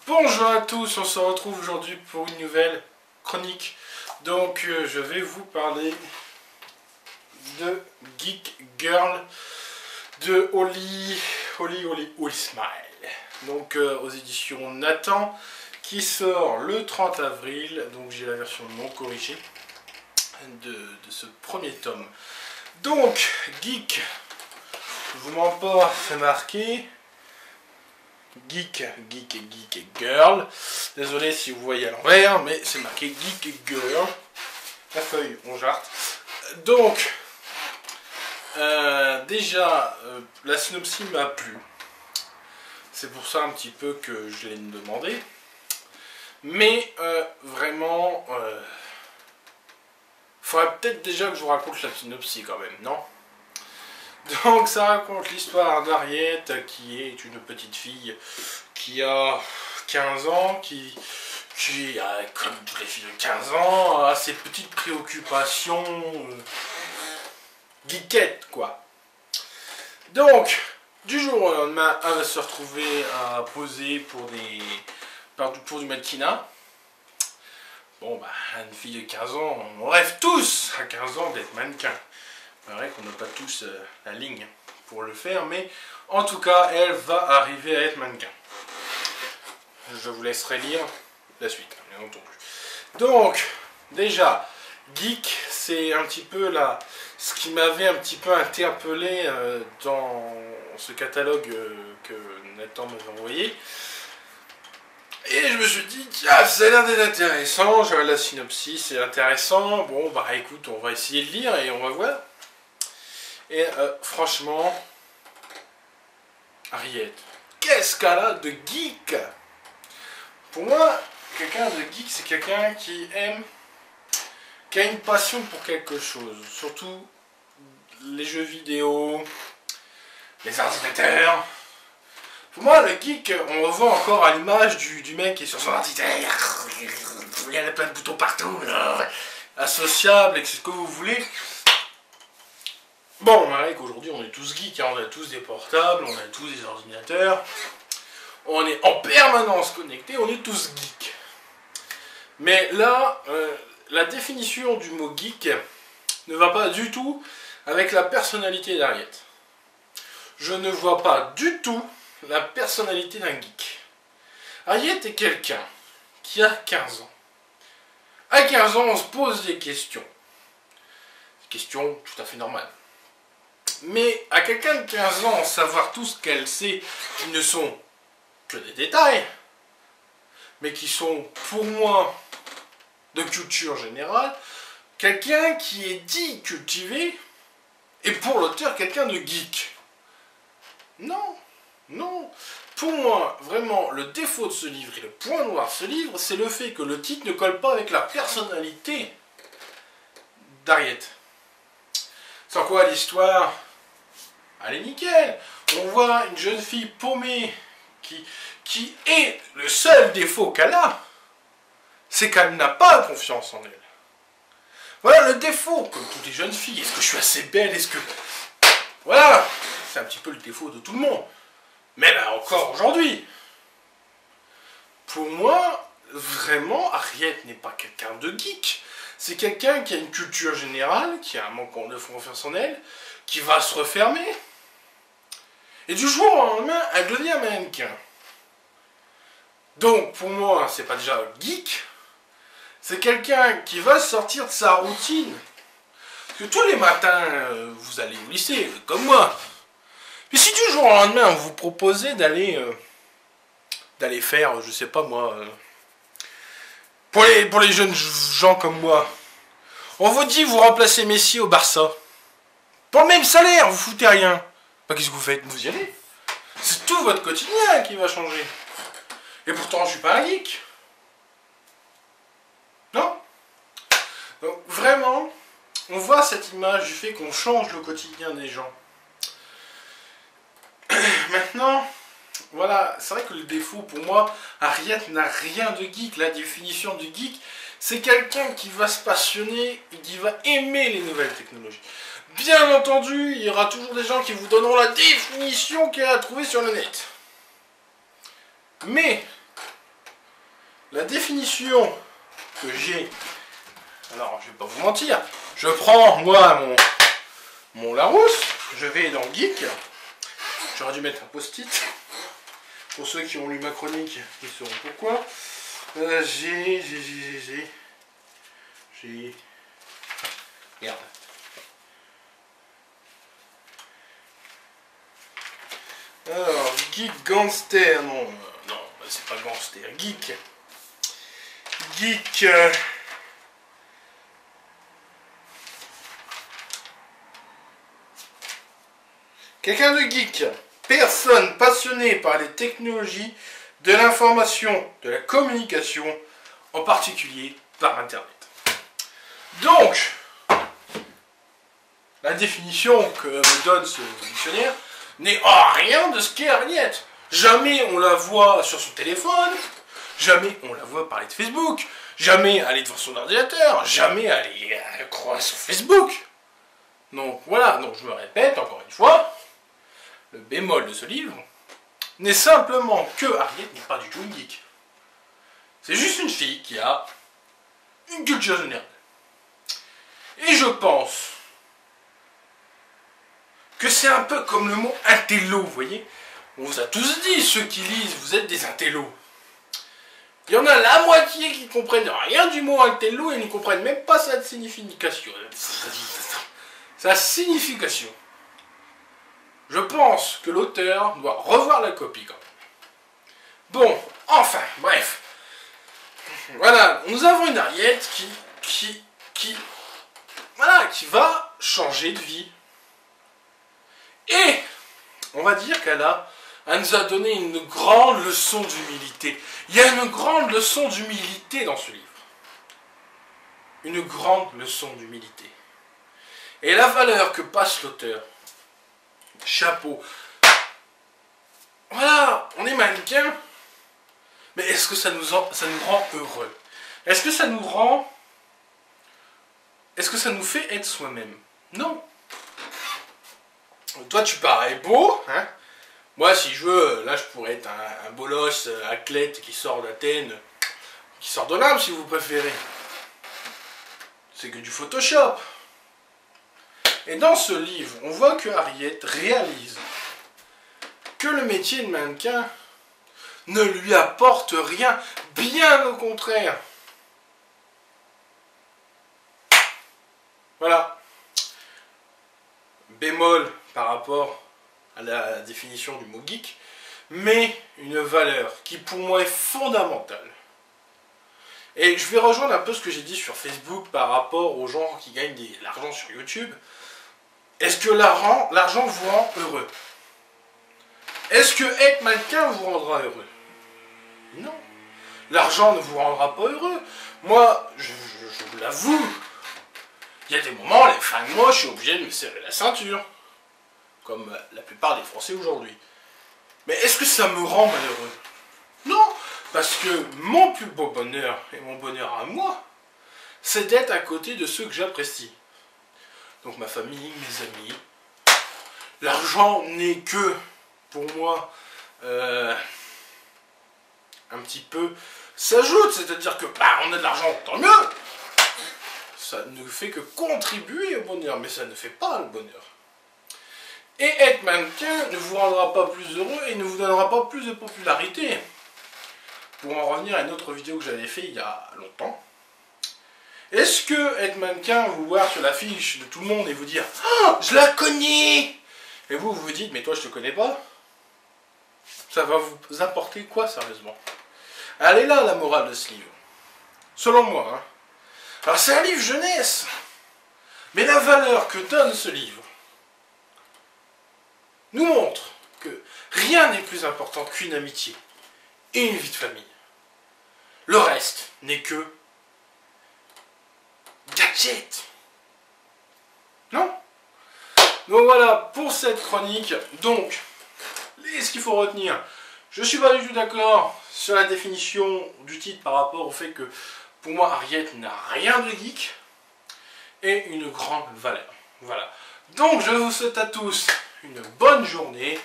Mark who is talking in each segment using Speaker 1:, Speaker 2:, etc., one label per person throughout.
Speaker 1: Bonjour à tous, on se retrouve aujourd'hui pour une nouvelle chronique. Donc je vais vous parler de Geek Girl de Holly Smile. Donc aux éditions Nathan, qui sort le 30 avril. Donc j'ai la version non corrigée de ce premier tome. Donc Geek, je vous mens pas, c'est marqué Geek et Girl. Désolé si vous voyez à l'envers, mais c'est marqué Geek et Girl. La feuille, on jarte. Donc, déjà, la synopsis m'a plu. C'est pour ça un petit peu que je l'ai demandé. Mais, vraiment, faudrait peut-être déjà que je vous raconte la synopsis quand même, non ? Donc ça raconte l'histoire d'Harriet, qui est une petite fille qui a 15 ans, qui a, comme toutes les filles de 15 ans, a ses petites préoccupations geekettes, quoi. Donc, du jour au lendemain, elle va se retrouver à poser pour du mannequinat. Bon, bah, une fille de 15 ans, on rêve tous à 15 ans d'être mannequin. C'est vrai qu'on n'a pas tous la ligne pour le faire, mais en tout cas, elle va arriver à être mannequin. Je vous laisserai lire la suite, bien entendu. Donc, déjà, Geek, c'est un petit peu ce qui m'avait un petit peu interpellé dans ce catalogue que Nathan m'avait envoyé. Et je me suis dit, tiens, ça a l'air d'être intéressant, j'avais la synopsis, c'est intéressant. Bon, bah écoute, on va essayer de lire et on va voir. Et franchement, Harriet, qu'est-ce qu'elle a de geek? Pour moi, quelqu'un de geek, c'est quelqu'un qui aime, qui a une passion pour quelque chose. Surtout les jeux vidéo, les ordinateurs. Pour moi, le geek, on le voit encore à l'image du mec qui est sur son ordinateur. Il y a plein de boutons partout, associable, et c'est ce que vous voulez. Bon, on vrai qu'aujourd'hui on est tous geeks, hein, on a tous des portables, on a tous des ordinateurs, on est en permanence connectés, on est tous geeks. Mais là, la définition du mot geek ne va pas du tout avec la personnalité d'Harriet. Je ne vois pas du tout la personnalité d'un geek. Harriet est quelqu'un qui a 15 ans. À 15 ans, on se pose des questions. Des questions tout à fait normales. Mais à quelqu'un de 15 ans, savoir tout ce qu'elle sait, qui ne sont que des détails, mais qui sont pour moi de culture générale, quelqu'un qui est dit cultivé, et pour l'auteur, quelqu'un de geek. Non, non. Pour moi, vraiment, le défaut de ce livre et le point noir de ce livre, c'est le fait que le titre ne colle pas avec la personnalité d'Harriet. Sans quoi l'histoire, elle est nickel. On voit une jeune fille paumée qui est le seul défaut qu'elle a, c'est qu'elle n'a pas confiance en elle. Voilà le défaut, comme toutes les jeunes filles. Est-ce que je suis assez belle? Est-ce que... Voilà, c'est un petit peu le défaut de tout le monde. Mais là encore aujourd'hui. Pour moi, vraiment, Harriet n'est pas quelqu'un de geek. C'est quelqu'un qui a une culture générale, qui a un manque de confiance en elle, qui va se refermer. Et du jour au lendemain, elle devient mannequin. Donc, pour moi, c'est pas déjà geek. C'est quelqu'un qui va sortir de sa routine. Parce que tous les matins, vous allez au lycée, comme moi. Mais si du jour au lendemain, on vous proposait d'aller faire, je sais pas moi, pour les jeunes gens comme moi, on vous dit vous remplacez Messi au Barça. Pour le même salaire, vous foutez rien. Bah, qu'est-ce que vous faites? Vous y allez. C'est tout votre quotidien qui va changer. Et pourtant, je suis pas un geek. Non? Donc, vraiment, on voit cette image du fait qu'on change le quotidien des gens. Maintenant, voilà, c'est vrai que le défaut, pour moi, Harriet n'a rien de geek. La définition du geek, C'est quelqu'un qui va se passionner et qui va aimer les nouvelles technologies. Bien entendu, il y aura toujours des gens qui vous donneront la définition qu'il y a à trouver sur le net. Mais, la définition que j'ai... Alors, je vais pas vous mentir. Je prends, moi, mon Larousse. Je vais dans Geek. J'aurais dû mettre un post-it. Pour ceux qui ont lu ma chronique, ils sauront pourquoi. J'ai... Merde. Alors, Geek Gangster, non, c'est pas Gangster, Geek. Geek... Quelqu'un de geek, personne passionnée par les technologies de l'information, de la communication, en particulier par Internet. Donc, la définition que me donne ce dictionnaire n'est en rien de ce qu'est Harriet. Jamais on la voit sur son téléphone, jamais on la voit parler de Facebook, jamais aller devant son ordinateur, jamais aller croire sur Facebook. Donc voilà, donc je me répète encore une fois. Le bémol de ce livre n'est simplement que Harriet n'est pas du tout une geek. C'est juste une fille qui a une culture générale. Et je pense que c'est un peu comme le mot intello, vous voyez. On vous a tous dit, ceux qui lisent, vous êtes des intellos. Il y en a la moitié qui comprennent rien du mot intello et ne comprennent même pas sa signification. Sa signification. Je pense que l'auteur doit revoir la copie quand même. Bon, enfin, bref. Voilà, nous avons une Harriet qui va changer de vie. Et on va dire qu'elle nous a donné une grande leçon d'humilité. Il y a une grande leçon d'humilité dans ce livre. Une grande leçon d'humilité. Et la valeur que passe l'auteur, chapeau. Voilà, on est mannequin. Mais est-ce que ça nous rend heureux? Est-ce que ça nous fait être soi-même? Non. Toi, tu parais beau, hein? Moi, si je veux, là, je pourrais être un bolos, athlète qui sort d'Athènes, qui sort de l'âme, si vous préférez. C'est que du Photoshop. Et dans ce livre, on voit que Harriet réalise que le métier de mannequin ne lui apporte rien, bien au contraire. Voilà. Bémol par rapport à la définition du mot geek, mais une valeur qui pour moi est fondamentale. Et je vais rejoindre un peu ce que j'ai dit sur Facebook par rapport aux gens qui gagnent de l'argent sur YouTube. Est-ce que l'argent vous rend heureux? Est-ce que être mannequin vous rendra heureux? Non. L'argent ne vous rendra pas heureux. Moi, je vous l'avoue, il y a des moments, les fins de mois, je suis obligé de me serrer la ceinture. Comme la plupart des Français aujourd'hui. Mais est-ce que ça me rend malheureux? Non. Parce que mon plus beau bonheur, et mon bonheur à moi, c'est d'être à côté de ceux que j'apprécie. Donc ma famille, mes amis. L'argent n'est que, pour moi, un petit peu s'ajoute. C'est-à-dire que, on a de l'argent, tant mieux. Ça ne fait que contribuer au bonheur, mais ça ne fait pas le bonheur. Et être mannequin ne vous rendra pas plus heureux et ne vous donnera pas plus de popularité. Pour en revenir à une autre vidéo que j'avais fait il y a longtemps. Est-ce que être mannequin, vous voir sur l'affiche de tout le monde et vous dire « Oh, je la connais !» Et vous vous dites « Mais toi, je te connais pas ?» Ça va vous apporter quoi, sérieusement? Elle est là, la morale de ce livre. Selon moi. Hein. Alors, c'est un livre jeunesse. Mais la valeur que donne ce livre nous montre que rien n'est plus important qu'une amitié et une vie de famille. Le reste n'est que gadget. Non? Donc voilà pour cette chronique. Donc, ce qu'il faut retenir, je ne suis pas du tout d'accord sur la définition du titre par rapport au fait que Pour moi, Ariette n'a rien de geek et une grande valeur. Voilà. Donc, je vous souhaite à tous une bonne journée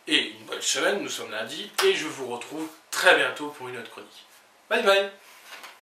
Speaker 1: et une bonne semaine. Nous sommes lundi et je vous retrouve très bientôt pour une autre chronique. Bye bye!